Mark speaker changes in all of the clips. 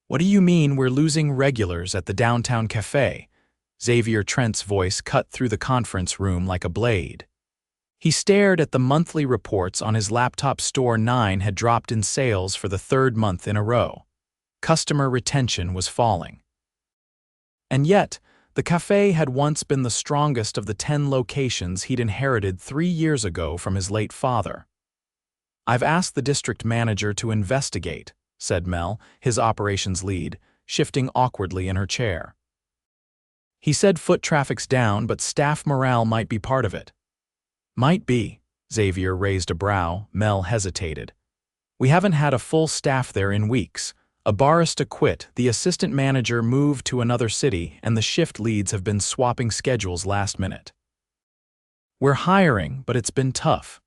Speaker 1: "What do you mean we're losing regulars at the downtown cafe?" Xavier Trent's voice cut through the conference room like a blade. He stared at the monthly reports on his laptop. Store 9 had dropped in sales for the third month in a row. Customer retention was falling. And yet, the cafe had once been the strongest of the 10 locations he'd inherited 3 years ago from his late father. "I've asked the district manager to investigate," said Mel, his operations lead, shifting awkwardly in her chair. "He said foot traffic's down, but staff morale might be part of it." "Might be." Xavier raised a brow. Mel hesitated. "We haven't had a full staff there in weeks. A barista quit, the assistant manager moved to another city, and the shift leads have been swapping schedules last minute. We're hiring, but it's been tough."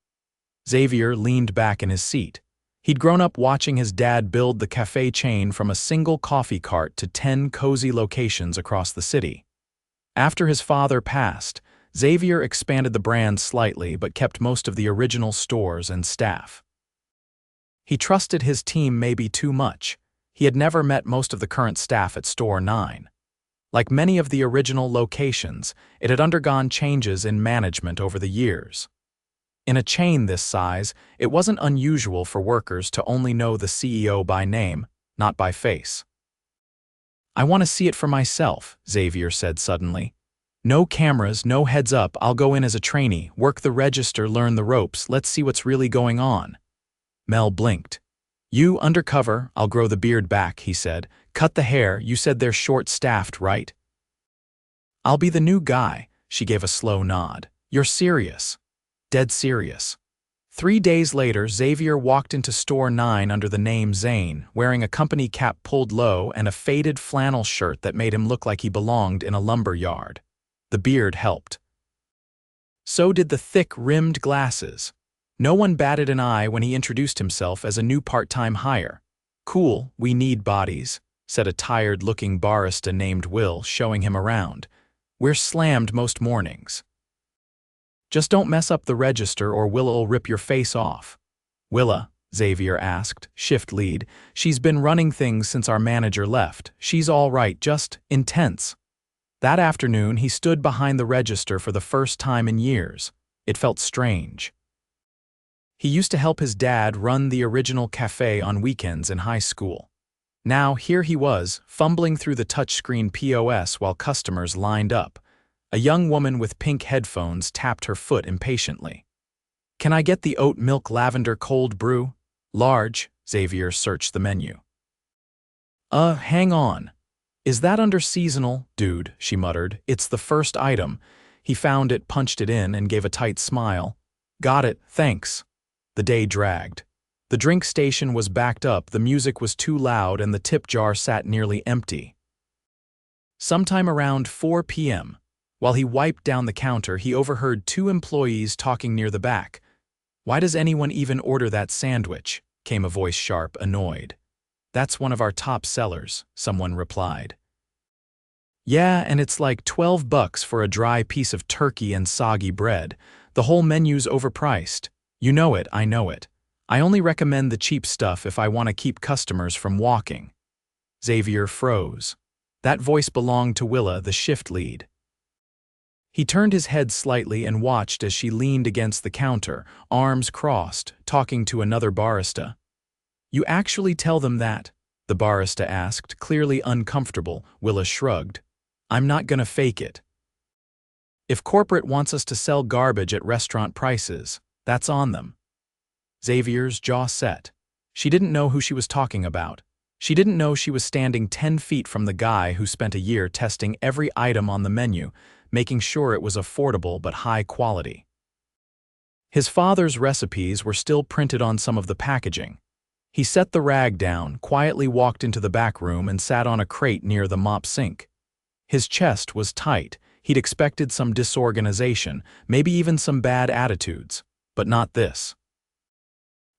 Speaker 1: Xavier leaned back in his seat. He'd grown up watching his dad build the cafe chain from a single coffee cart to 10 cozy locations across the city. After his father passed, Xavier expanded the brand slightly but kept most of the original stores and staff. He trusted his team maybe too much. He had never met most of the current staff at Store 9. Like many of the original locations, it had undergone changes in management over the years. In a chain this size, it wasn't unusual for workers to only know the CEO by name, not by face. "I want to see it for myself," Xavier said suddenly. "No cameras, no heads up, I'll go in as a trainee, work the register, learn the ropes, let's see what's really going on." Mel blinked. "You, Undercover, I'll grow the beard back," he said. "Cut the hair, you said they're short-staffed, right?" "I'll be the new guy," she gave a slow nod. "You're serious." "Dead serious." 3 days later, Xavier walked into Store 9 under the name Zane, wearing a company cap pulled low and a faded flannel shirt that made him look like he belonged in a lumber yard. The beard helped. So did the thick-rimmed glasses. No one batted an eye when he introduced himself as a new part-time hire. "Cool, we need bodies," said a tired-looking barista named Will, showing him around. "We're slammed most mornings. Just don't mess up the register or Willa'll rip your face off." "Willa?" Xavier asked, shift lead. "She's been running things since our manager left. She's all right, just intense." That afternoon, he stood behind the register for the first time in years. It felt strange. He used to help his dad run the original cafe on weekends in high school. Now here he was, fumbling through the touchscreen POS while customers lined up. A young woman with pink headphones tapped her foot impatiently. "Can I get the oat milk lavender cold brew? Large." Xavier searched the menu. Hang on. Is that under seasonal, dude?" she muttered. "It's the first item." He found it, punched it in, and gave a tight smile. "Got it, thanks." The day dragged. The drink station was backed up, the music was too loud, and the tip jar sat nearly empty. Sometime around 4 p.m., while he wiped down the counter, he overheard 2 employees talking near the back. "Why does anyone even order that sandwich?" came a voice, sharp, annoyed. "That's one of our top sellers," someone replied. "Yeah, and it's like $12 for a dry piece of turkey and soggy bread. The whole menu's overpriced. You know it, I know it. I only recommend the cheap stuff if I want to keep customers from walking." Xavier froze. That voice belonged to Willa, the shift lead. He turned his head slightly and watched as she leaned against the counter, arms crossed, talking to another barista. "You actually tell them that?" the barista asked, clearly uncomfortable. Willa shrugged. "I'm not gonna fake it. If corporate wants us to sell garbage at restaurant prices, that's on them." Xavier's jaw set. She didn't know who she was talking about. She didn't know she was standing 10 feet from the guy who spent a year testing every item on the menu, making sure it was affordable but high quality. His father's recipes were still printed on some of the packaging. He set the rag down, quietly walked into the back room, and sat on a crate near the mop sink. His chest was tight. He'd expected some disorganization, maybe even some bad attitudes, but not this.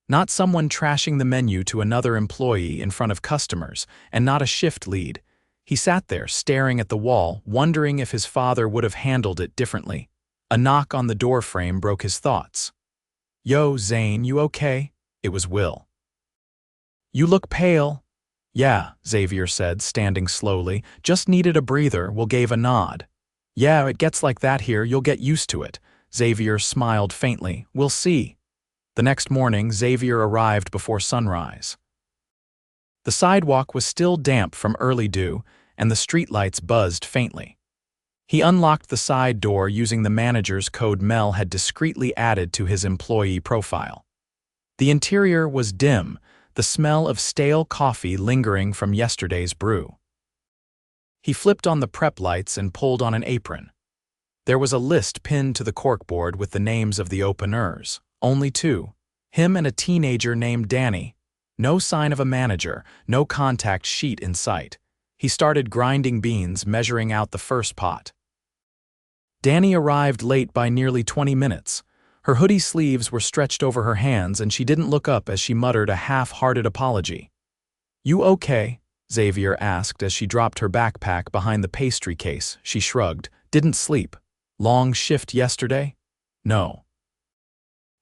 Speaker 1: Not someone trashing the menu to another employee in front of customers, and not a shift lead. He sat there, staring at the wall, wondering if his father would have handled it differently. A knock on the doorframe broke his thoughts. "Yo, Zane, you okay?" It was Will. "You look pale." Yeah, Xavier said, standing slowly. Just needed a breather, Will gave a nod. Yeah, it gets like that here, you'll get used to it. Xavier smiled faintly. We'll see. The next morning, Xavier arrived before sunrise. The sidewalk was still damp from early dew, and the streetlights buzzed faintly. He unlocked the side door using the manager's code Mel had discreetly added to his employee profile. The interior was dim, the smell of stale coffee lingering from yesterday's brew. He flipped on the prep lights and pulled on an apron. There was a list pinned to the corkboard with the names of the openers, only two, him and a teenager named Danny. No sign of a manager, no contact sheet in sight. He started grinding beans, measuring out the first pot. Danny arrived late by nearly 20 minutes. Her hoodie sleeves were stretched over her hands and she didn't look up as she muttered a half-hearted apology. You okay? Xavier asked as she dropped her backpack behind the pastry case. She shrugged. Didn't sleep. Long shift yesterday? No.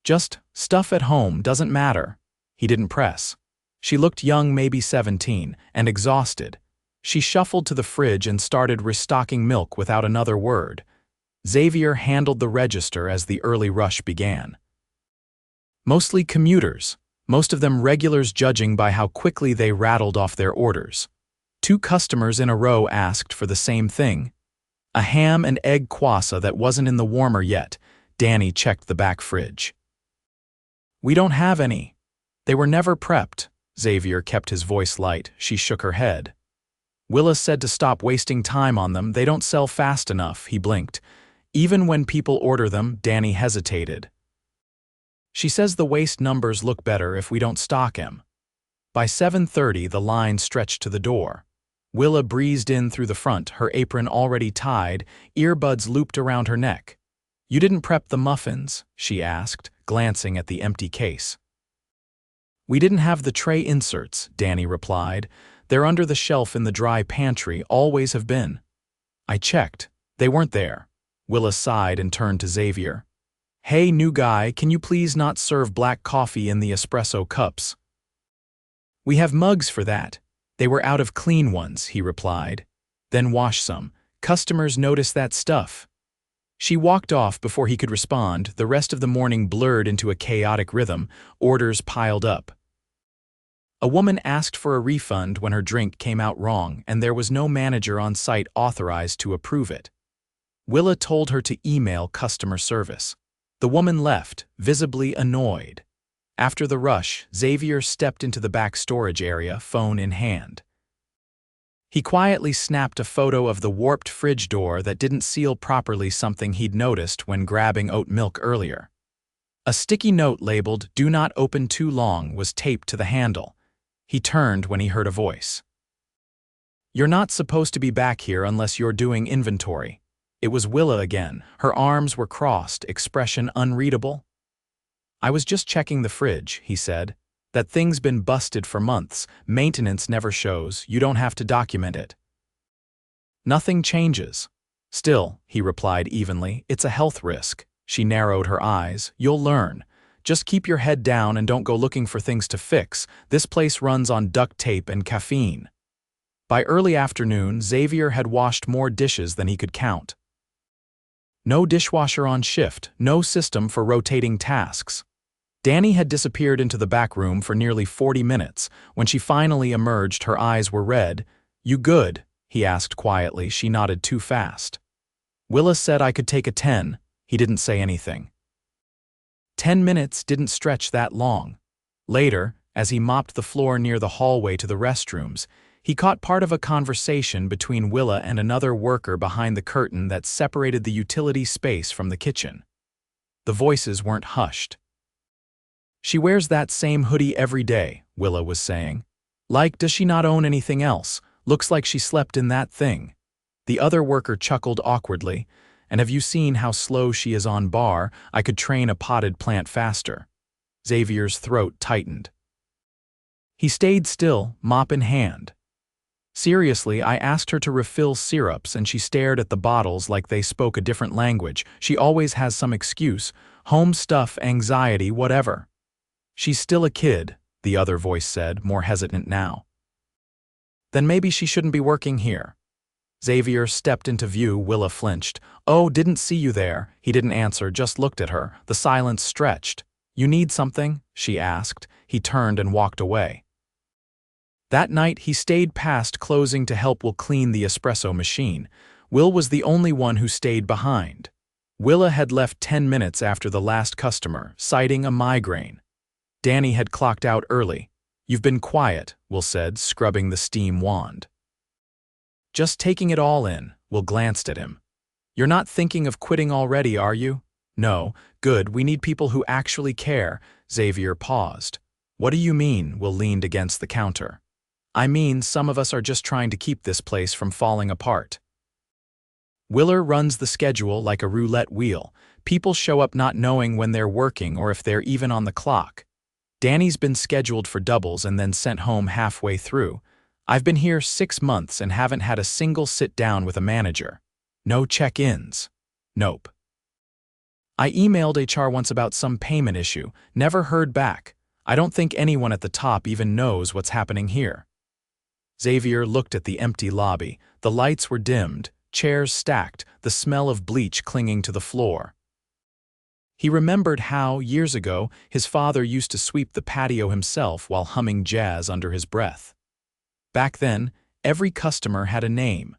Speaker 1: Just stuff at home, doesn't matter. He didn't press. She looked young, maybe 17, and exhausted. She shuffled to the fridge and started restocking milk without another word. Xavier handled the register as the early rush began. Mostly commuters, most of them regulars judging by how quickly they rattled off their orders. 2 customers in a row asked for the same thing. A ham and egg croissant that wasn't in the warmer yet. Danny checked the back fridge. We don't have any. They were never prepped. Xavier kept his voice light. She shook her head. Willa said to stop wasting time on them. They don't sell fast enough, he blinked. Even when people order them, Danny hesitated. She says the waste numbers look better if we don't stock them. By 7:30, the line stretched to the door. Willa breezed in through the front, her apron already tied, earbuds looped around her neck. You didn't prep the muffins? She asked, glancing at the empty case. We didn't have the tray inserts, Danny replied. They're under the shelf in the dry pantry, always have been. I checked. They weren't there. Willa sighed and turned to Xavier. Hey, new guy, can you please not serve black coffee in the espresso cups? We have mugs for that. They were out of clean ones, he replied. Then wash some. Customers notice that stuff. She walked off before he could respond. The rest of the morning blurred into a chaotic rhythm. Orders piled up. A woman asked for a refund when her drink came out wrong, and there was no manager on site authorized to approve it. Willa told her to email customer service. The woman left, visibly annoyed. After the rush, Xavier stepped into the back storage area, phone in hand. He quietly snapped a photo of the warped fridge door that didn't seal properly, something he'd noticed when grabbing oat milk earlier. A sticky note labeled, "Do not open too long," was taped to the handle. He turned when he heard a voice. You're not supposed to be back here unless you're doing inventory. It was Willa again. Her arms were crossed, expression unreadable. I was just checking the fridge, he said. That thing's been busted for months. Maintenance never shows. You don't have to document it. Nothing changes. Still, he replied evenly, it's a health risk. She narrowed her eyes. You'll learn. Just keep your head down and don't go looking for things to fix. This place runs on duct tape and caffeine. By early afternoon, Xavier had washed more dishes than he could count. No dishwasher on shift, no system for rotating tasks. Danny had disappeared into the back room for nearly 40 minutes. When she finally emerged, her eyes were red. You good? He asked quietly. She nodded too fast. Willa said I could take a 10. He didn't say anything. 10 minutes didn't stretch that long. Later, as he mopped the floor near the hallway to the restrooms, he caught part of a conversation between Willa and another worker behind the curtain that separated the utility space from the kitchen. The voices weren't hushed. She wears that same hoodie every day, Willa was saying. Like, does she not own anything else? Looks like she slept in that thing. The other worker chuckled awkwardly. And have you seen how slow she is on bar? I could train a potted plant faster. Xavier's throat tightened. He stayed still, mop in hand. Seriously, I asked her to refill syrups and she stared at the bottles like they spoke a different language. She always has some excuse. Home stuff, anxiety, whatever. She's still a kid, the other voice said, more hesitant now. Then maybe she shouldn't be working here. Xavier stepped into view. Willa flinched. Oh, didn't see you there. He didn't answer, just looked at her. The silence stretched. You need something? She asked. He turned and walked away. That night, he stayed past closing to help Will clean the espresso machine. Will was the only one who stayed behind. Willa had left 10 minutes after the last customer, citing a migraine. Danny had clocked out early. You've been quiet, Will said, scrubbing the steam wand. Just taking it all in, Will glanced at him. You're not thinking of quitting already, are you? No, good, we need people who actually care. Xavier paused. What do you mean? Will leaned against the counter. I mean, some of us are just trying to keep this place from falling apart. Willer runs the schedule like a roulette wheel. People show up not knowing when they're working or if they're even on the clock. Danny's been scheduled for doubles and then sent home halfway through. I've been here 6 months and haven't had a single sit-down with a manager. No check-ins. Nope. I emailed HR once about some payment issue, never heard back. I don't think anyone at the top even knows what's happening here. Xavier looked at the empty lobby. The lights were dimmed, chairs stacked, the smell of bleach clinging to the floor. He remembered how, years ago, his father used to sweep the patio himself while humming jazz under his breath. Back then, every customer had a name.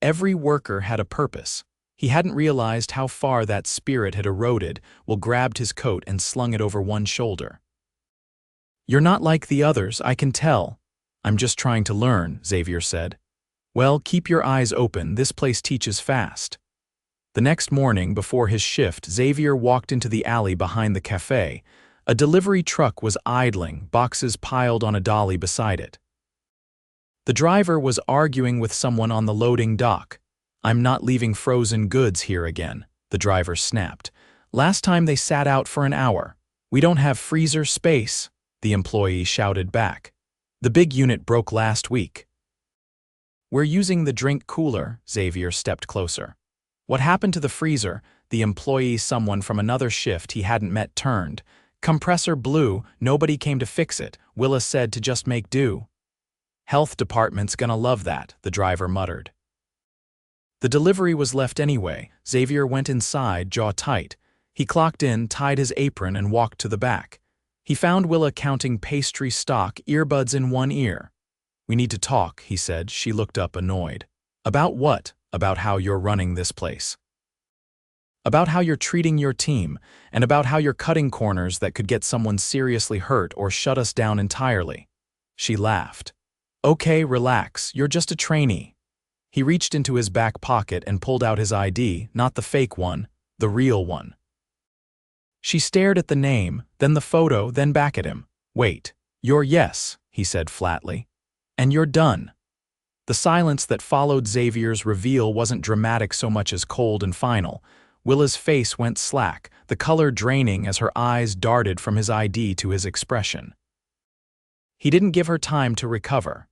Speaker 1: Every worker had a purpose. He hadn't realized how far that spirit had eroded. Will grabbed his coat and slung it over one shoulder. You're not like the others, I can tell. I'm just trying to learn, Xavier said. Well, keep your eyes open, this place teaches fast. The next morning, before his shift, Xavier walked into the alley behind the cafe. A delivery truck was idling, boxes piled on a dolly beside it. The driver was arguing with someone on the loading dock. I'm not leaving frozen goods here again, the driver snapped. Last time they sat out for an hour. We don't have freezer space, the employee shouted back. The big unit broke last week. We're using the drink cooler, Xavier stepped closer. What happened to the freezer? The employee, someone from another shift he hadn't met, turned. Compressor blew, nobody came to fix it, Willa said to just make do. Health department's gonna love that, the driver muttered. The delivery was left anyway. Xavier went inside, jaw tight. He clocked in, tied his apron, and walked to the back. He found Willa counting pastry stock, earbuds in one ear. We need to talk, he said. She looked up annoyed. About what? About how you're running this place. About how you're treating your team, and about how you're cutting corners that could get someone seriously hurt or shut us down entirely. She laughed. Okay, relax, you're just a trainee. He reached into his back pocket and pulled out his ID, not the fake one, the real one. She stared at the name, then the photo, then back at him. Wait, you're yes, he said flatly. And you're done. The silence that followed Xavier's reveal wasn't dramatic so much as cold and final. Willa's face went slack, the color draining as her eyes darted from his ID to his expression. He didn't give her time to recover.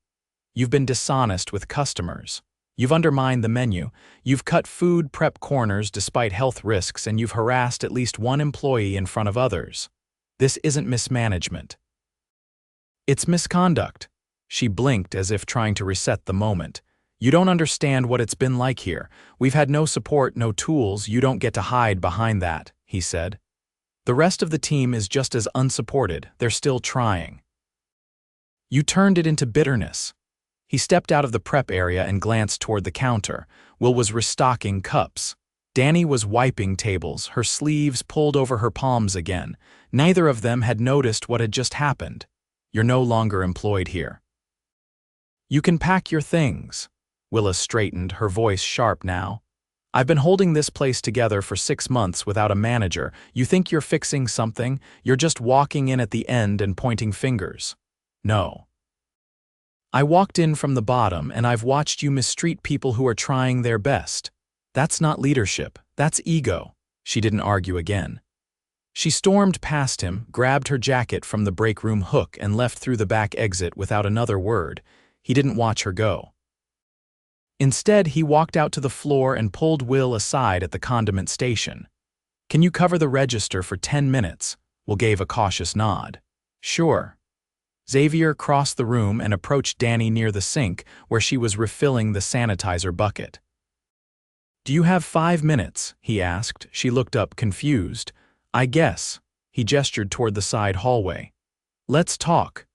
Speaker 1: You've been dishonest with customers. You've undermined the menu. You've cut food prep corners despite health risks, and you've harassed at least one employee in front of others. This isn't mismanagement. It's misconduct. She blinked as if trying to reset the moment. You don't understand what it's been like here. We've had no support, no tools. You don't get to hide behind that, he said. The rest of the team is just as unsupported. They're still trying. You turned it into bitterness. He stepped out of the prep area and glanced toward the counter. Will was restocking cups. Danny was wiping tables, her sleeves pulled over her palms again. Neither of them had noticed what had just happened. You're no longer employed here. You can pack your things. Willa straightened, her voice sharp now. I've been holding this place together for 6 months without a manager. You think you're fixing something? You're just walking in at the end and pointing fingers. No. I walked in from the bottom and I've watched you mistreat people who are trying their best. That's not leadership, that's ego. She didn't argue again. She stormed past him, grabbed her jacket from the break room hook and left through the back exit without another word. He didn't watch her go. Instead, he walked out to the floor and pulled Will aside at the condiment station. Can you cover the register for 10 minutes? Will gave a cautious nod. Sure. Xavier crossed the room and approached Danny near the sink where she was refilling the sanitizer bucket. "Do you have 5 minutes?" he asked. She looked up, confused. "I guess." He gestured toward the side hallway. "Let's talk."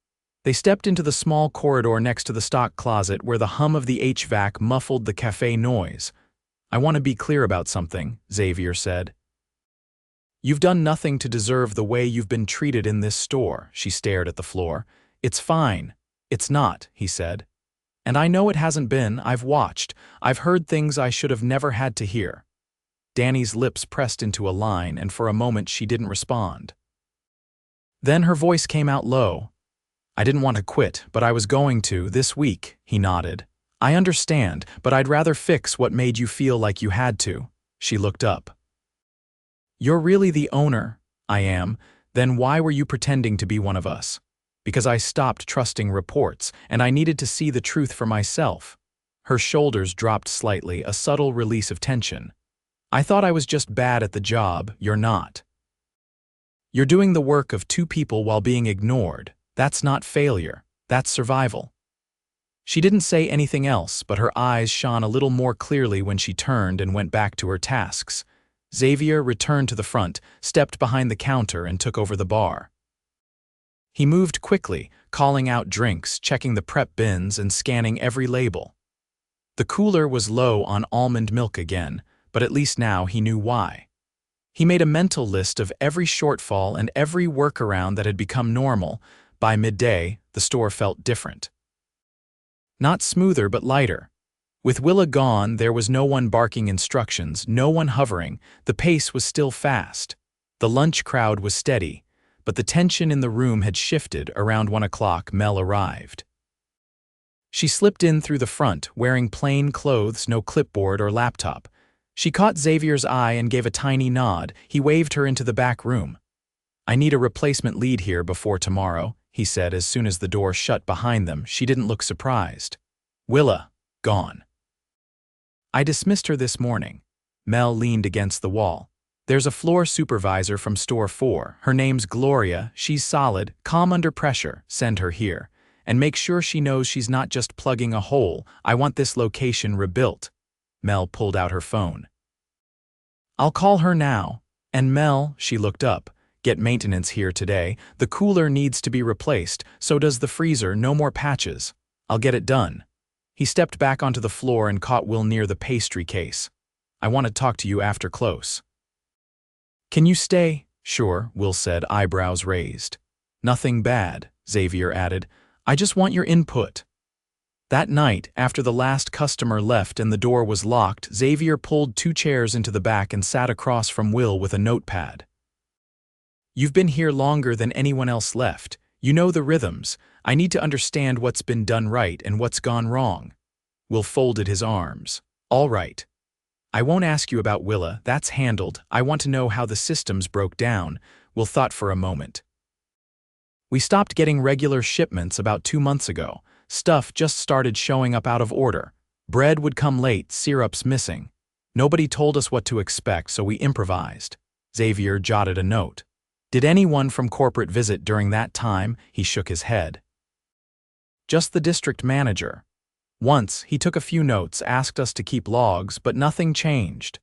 Speaker 1: They stepped into the small corridor next to the stock closet where the hum of the HVAC muffled the cafe noise. "I want to be clear about something," Xavier said. "You've done nothing to deserve the way you've been treated in this store." She stared at the floor. "It's fine." "It's not," he said. "And I know it hasn't been. I've watched. I've heard things I should have never had to hear." Danny's lips pressed into a line, and for a moment she didn't respond. Then her voice came out low. "I didn't want to quit, but I was going to, this week," he nodded. "I understand, but I'd rather fix what made you feel like you had to." She looked up. "You're really the owner?" "I am." "Then why were you pretending to be one of us?" "Because I stopped trusting reports, and I needed to see the truth for myself." Her shoulders dropped slightly, a subtle release of tension. "I thought I was just bad at the job. You're not. You're doing the work of 2 people while being ignored. That's not failure. That's survival." She didn't say anything else, but her eyes shone a little more clearly when she turned and went back to her tasks. Xavier returned to the front, stepped behind the counter, and took over the bar. He moved quickly, calling out drinks, checking the prep bins, and scanning every label. The cooler was low on almond milk again, but at least now he knew why. He made a mental list of every shortfall and every workaround that had become normal. By midday, the store felt different. Not smoother, but lighter. With Willa gone, there was no one barking instructions, no one hovering. The pace was still fast. The lunch crowd was steady, but the tension in the room had shifted. Around 1 o'clock, Mel arrived. She slipped in through the front, wearing plain clothes, no clipboard or laptop. She caught Xavier's eye and gave a tiny nod. He waved her into the back room. "I need a replacement lead here before tomorrow," he said as soon as the door shut behind them. She didn't look surprised. "Willa, gone." "I dismissed her this morning." Mel leaned against the wall. "There's a floor supervisor from store 4. Her name's Gloria. She's solid, calm under pressure. Send her here. And make sure she knows she's not just plugging a hole. I want this location rebuilt." Mel pulled out her phone. "I'll call her now." "And Mel," she looked up, "get maintenance here today. The cooler needs to be replaced, so does the freezer. No more patches. I'll get it done." He stepped back onto the floor and caught Will near the pastry case. "I want to talk to you after close." "Can you stay?" "Sure," Will said, eyebrows raised. "Nothing bad," Xavier added. "I just want your input." That night, after the last customer left and the door was locked, Xavier pulled 2 chairs into the back and sat across from Will with a notepad. "You've been here longer than anyone else left. You know the rhythms. I need to understand what's been done right and what's gone wrong." Will folded his arms. "All right. I won't ask you about Willa. That's handled. I want to know how the systems broke down." Will thought for a moment. "We stopped getting regular shipments about 2 months ago. Stuff just started showing up out of order. Bread would come late, syrups missing. Nobody told us what to expect, so we improvised." Xavier jotted a note. "Did anyone from corporate visit during that time?" He shook his head. "Just the district manager. Once, he took a few notes, asked us to keep logs, but nothing changed."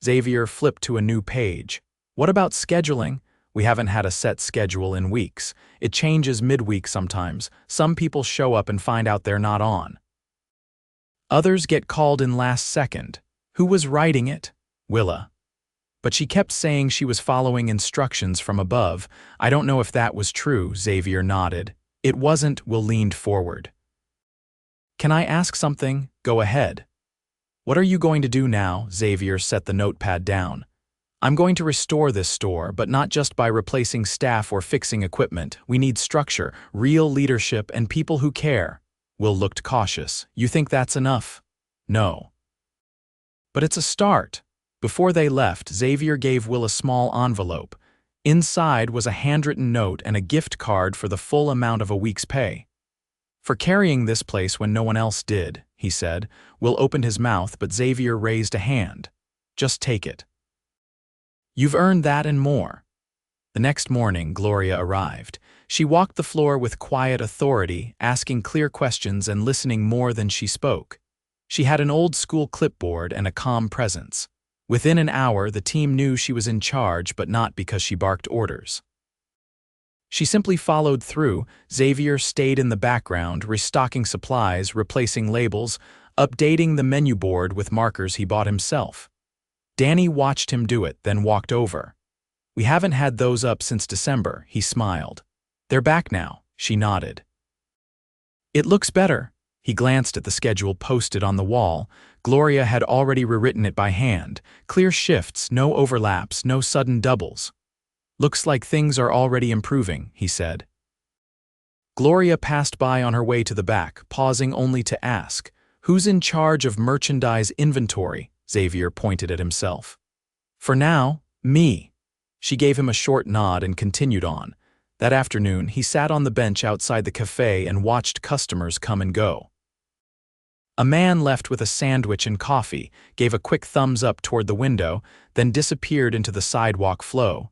Speaker 1: Xavier flipped to a new page. "What about scheduling?" "We haven't had a set schedule in weeks. It changes midweek sometimes. Some people show up and find out they're not on. Others get called in last second." "Who was writing it?" "Willa. But she kept saying she was following instructions from above. I don't know if that was true." Xavier nodded. "It wasn't." Will leaned forward. "Can I ask something?" "Go ahead." "What are you going to do now?" Xavier set the notepad down. "I'm going to restore this store, but not just by replacing staff or fixing equipment. We need structure, real leadership, and people who care." Will looked cautious. "You think that's enough?" "No. But it's a start." Before they left, Xavier gave Will a small envelope. Inside was a handwritten note and a gift card for the full amount of a week's pay. "For carrying this place when no one else did," he said. Will opened his mouth, but Xavier raised a hand. "Just take it. You've earned that and more." The next morning, Gloria arrived. She walked the floor with quiet authority, asking clear questions and listening more than she spoke. She had an old-school clipboard and a calm presence. Within an hour, the team knew she was in charge, but not because she barked orders. She simply followed through. Xavier stayed in the background, restocking supplies, replacing labels, updating the menu board with markers he bought himself. Danny watched him do it, then walked over. "We haven't had those up since December," he smiled. "They're back now," she nodded. "It looks better." He glanced at the schedule posted on the wall. Gloria had already rewritten it by hand. Clear shifts, no overlaps, no sudden doubles. "Looks like things are already improving," he said. Gloria passed by on her way to the back, pausing only to ask, "Who's in charge of merchandise inventory?" Xavier pointed at himself. "For now, me." She gave him a short nod and continued on. That afternoon, he sat on the bench outside the cafe and watched customers come and go. A man left with a sandwich and coffee, gave a quick thumbs up toward the window, then disappeared into the sidewalk flow.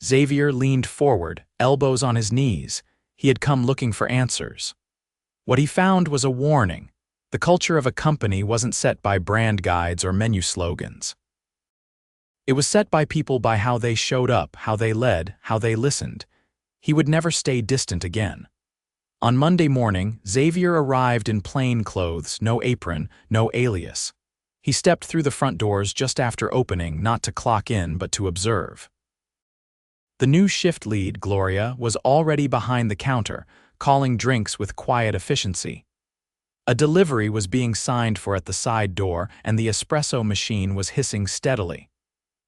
Speaker 1: Xavier leaned forward, elbows on his knees. He had come looking for answers. What he found was a warning. The culture of a company wasn't set by brand guides or menu slogans. It was set by people, by how they showed up, how they led, how they listened. He would never stay distant again. On Monday morning, Xavier arrived in plain clothes, no apron, no alias. He stepped through the front doors just after opening, not to clock in but to observe. The new shift lead, Gloria, was already behind the counter, calling drinks with quiet efficiency. A delivery was being signed for at the side door, and the espresso machine was hissing steadily.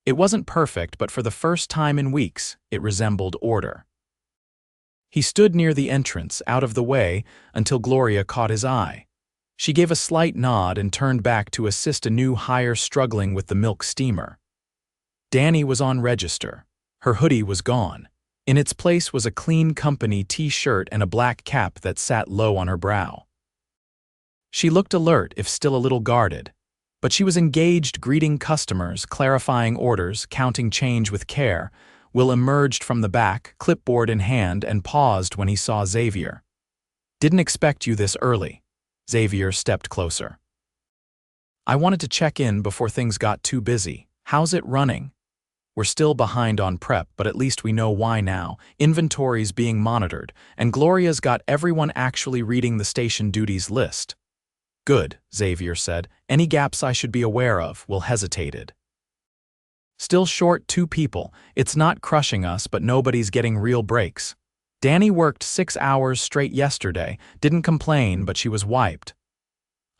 Speaker 1: It wasn't perfect, but for the first time in weeks, it resembled order. He stood near the entrance, out of the way, until Gloria caught his eye. She gave a slight nod and turned back to assist a new hire struggling with the milk steamer. Danny was on register. Her hoodie was gone. In its place was a clean company t-shirt and a black cap that sat low on her brow. She looked alert, if still a little guarded. But she was engaged, greeting customers, clarifying orders, counting change with care. Will emerged from the back, clipboard in hand, and paused when he saw Xavier. "Didn't expect you this early." Xavier stepped closer. "I wanted to check in before things got too busy. How's it running?" "We're still behind on prep, but at least we know why now. Inventory's being monitored, and Gloria's got everyone actually reading the station duties list." "Good," Xavier said. "Any gaps I should be aware of?" Will hesitated. "Still short 2 people. It's not crushing us, but nobody's getting real breaks. Danny worked 6 hours straight yesterday, didn't complain, but she was wiped."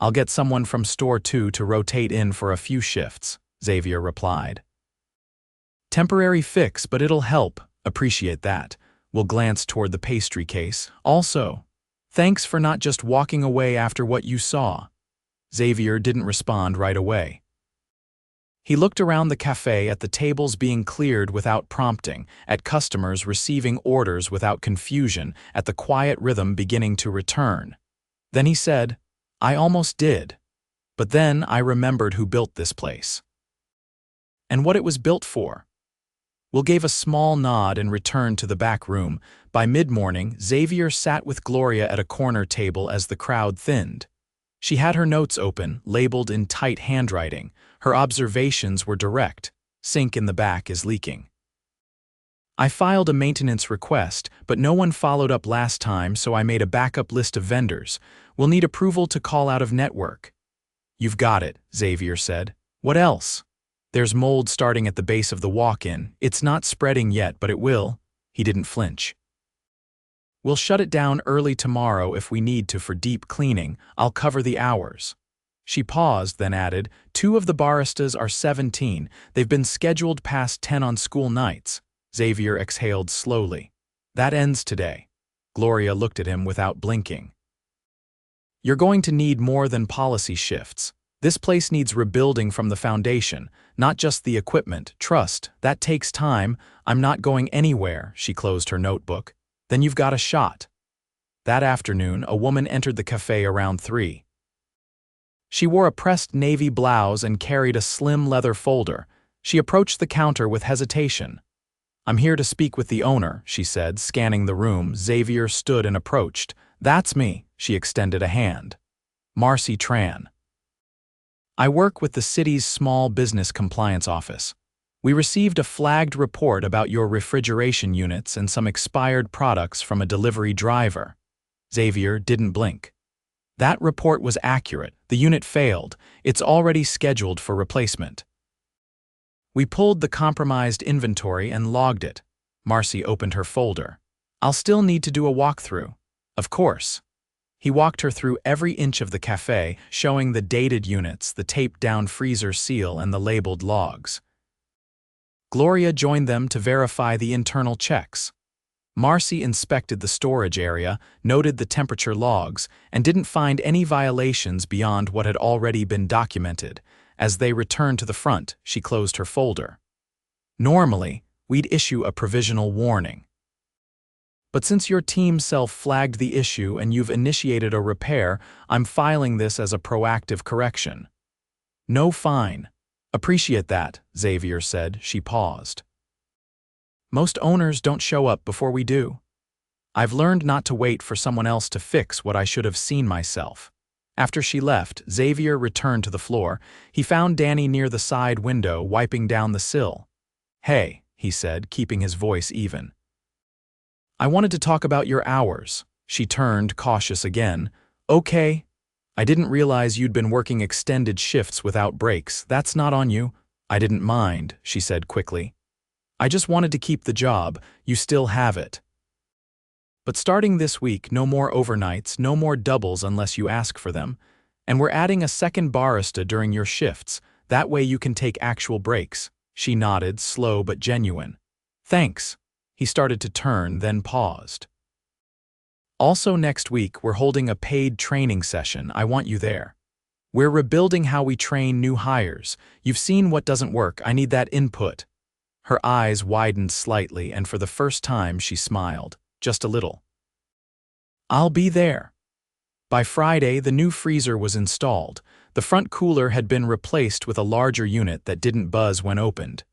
Speaker 1: "I'll get someone from store 2 to rotate in for a few shifts," Xavier replied. "Temporary fix, but it'll help. Appreciate that." Will glanced toward the pastry case. "Also, thanks for not just walking away after what you saw." Xavier didn't respond right away. He looked around the cafe, at the tables being cleared without prompting, at customers receiving orders without confusion, at the quiet rhythm beginning to return. Then he said, "I almost did. But then I remembered who built this place. And what it was built for." Will gave a small nod and returned to the back room. By mid-morning, Xavier sat with Gloria at a corner table as the crowd thinned. She had her notes open, labeled in tight handwriting. Her observations were direct. "Sink in the back is leaking. I filed a maintenance request, but no one followed up last time, so I made a backup list of vendors. We'll need approval to call out of network." "You've got it," Xavier said. "What else?" "There's mold starting at the base of the walk-in. It's not spreading yet, but it will." He didn't flinch. "We'll shut it down early tomorrow if we need to for deep cleaning. I'll cover the hours." She paused, then added, 2 of the baristas are 17. They've been scheduled past 10 on school nights." Xavier exhaled slowly. "That ends today." Gloria looked at him without blinking. "You're going to need more than policy shifts. This place needs rebuilding from the foundation, not just the equipment. Trust, that takes time. I'm not going anywhere." She closed her notebook. "Then you've got a shot." That afternoon, a woman entered the cafe around 3. She wore a pressed navy blouse and carried a slim leather folder. She approached the counter with hesitation. I'm here to speak with the owner, she said, scanning the room. Xavier stood and approached. That's me, she extended a hand. Marcy Tran. I work with the city's small business compliance office. We received a flagged report about your refrigeration units and some expired products from a delivery driver. Xavier didn't blink. That report was accurate. The unit failed. It's already scheduled for replacement. We pulled the compromised inventory and logged it. Marcy opened her folder. I'll still need to do a walkthrough. Of course. He walked her through every inch of the cafe, showing the dated units, the taped-down freezer seal, and the labeled logs. Gloria joined them to verify the internal checks. Marcy inspected the storage area, noted the temperature logs, and didn't find any violations beyond what had already been documented. As they returned to the front, she closed her folder. Normally, we'd issue a provisional warning. But since your team self-flagged the issue and you've initiated a repair, I'm filing this as a proactive correction. No fine. Appreciate that, Xavier said. She paused. Most owners don't show up before we do. I've learned not to wait for someone else to fix what I should have seen myself. After she left, Xavier returned to the floor. He found Danny near the side window, wiping down the sill. Hey, he said, keeping his voice even. I wanted to talk about your hours. She turned, cautious again. Okay. I didn't realize you'd been working extended shifts without breaks. That's not on you. I didn't mind, she said quickly. I just wanted to keep the job. You still have it. But starting this week, no more overnights, no more doubles unless you ask for them. And we're adding a second barista during your shifts. That way you can take actual breaks. She nodded, slow but genuine. Thanks. He started to turn, then paused. Also next week, we're holding a paid training session. I want you there. We're rebuilding how we train new hires. You've seen what doesn't work. I need that input. Her eyes widened slightly, and for the first time she smiled, just a little. I'll be there. By Friday, the new freezer was installed. The front cooler had been replaced with a larger unit that didn't buzz when opened.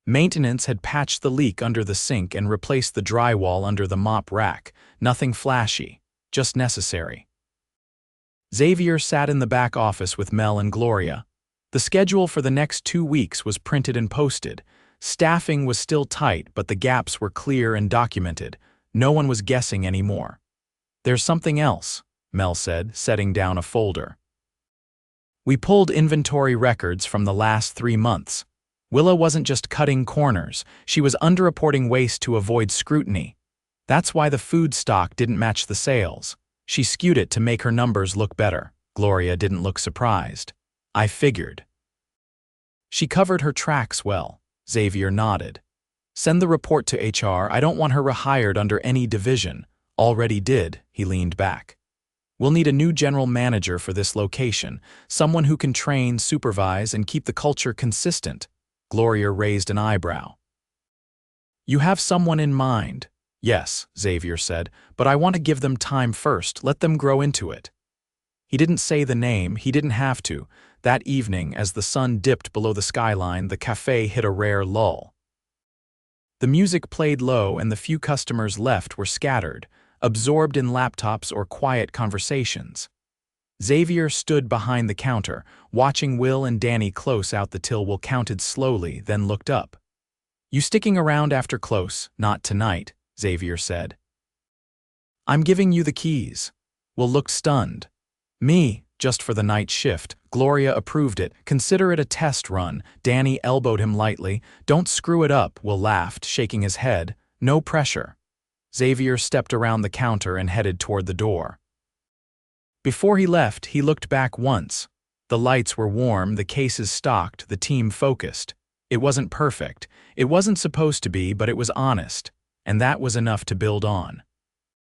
Speaker 1: Maintenance had patched the leak under the sink and replaced the drywall under the mop rack. Nothing flashy, just necessary. Xavier sat in the back office with Mel and Gloria. The schedule for the next 2 weeks was printed and posted. Staffing was still tight, but the gaps were clear and documented. No one was guessing anymore. There's something else, Mel said, setting down a folder. We pulled inventory records from the last 3 months. Willa wasn't just cutting corners, she was underreporting waste to avoid scrutiny. That's why the food stock didn't match the sales. She skewed it to make her numbers look better. Gloria didn't look surprised. I figured. She covered her tracks well. Xavier nodded. Send the report to HR. I don't want her rehired under any division. Already did, he leaned back. We'll need a new general manager for this location, someone who can train, supervise, and keep the culture consistent. Gloria raised an eyebrow. You have someone in mind. Yes, Xavier said, but I want to give them time first, let them grow into it. He didn't say the name, he didn't have to. That evening, as the sun dipped below the skyline, the cafe hit a rare lull. The music played low and the few customers left were scattered, absorbed in laptops or quiet conversations. Xavier stood behind the counter, watching Will and Danny close out the till. Will counted slowly, then looked up. You sticking around after close? Not tonight, Xavier said. I'm giving you the keys. Will looked stunned. Me, just for the night shift. Gloria approved it. Consider it a test run. Danny elbowed him lightly. Don't screw it up, Will laughed, shaking his head. No pressure. Xavier stepped around the counter and headed toward the door. Before he left, he looked back once. The lights were warm, the cases stocked, the team focused. It wasn't perfect. It wasn't supposed to be, but it was honest. And that was enough to build on.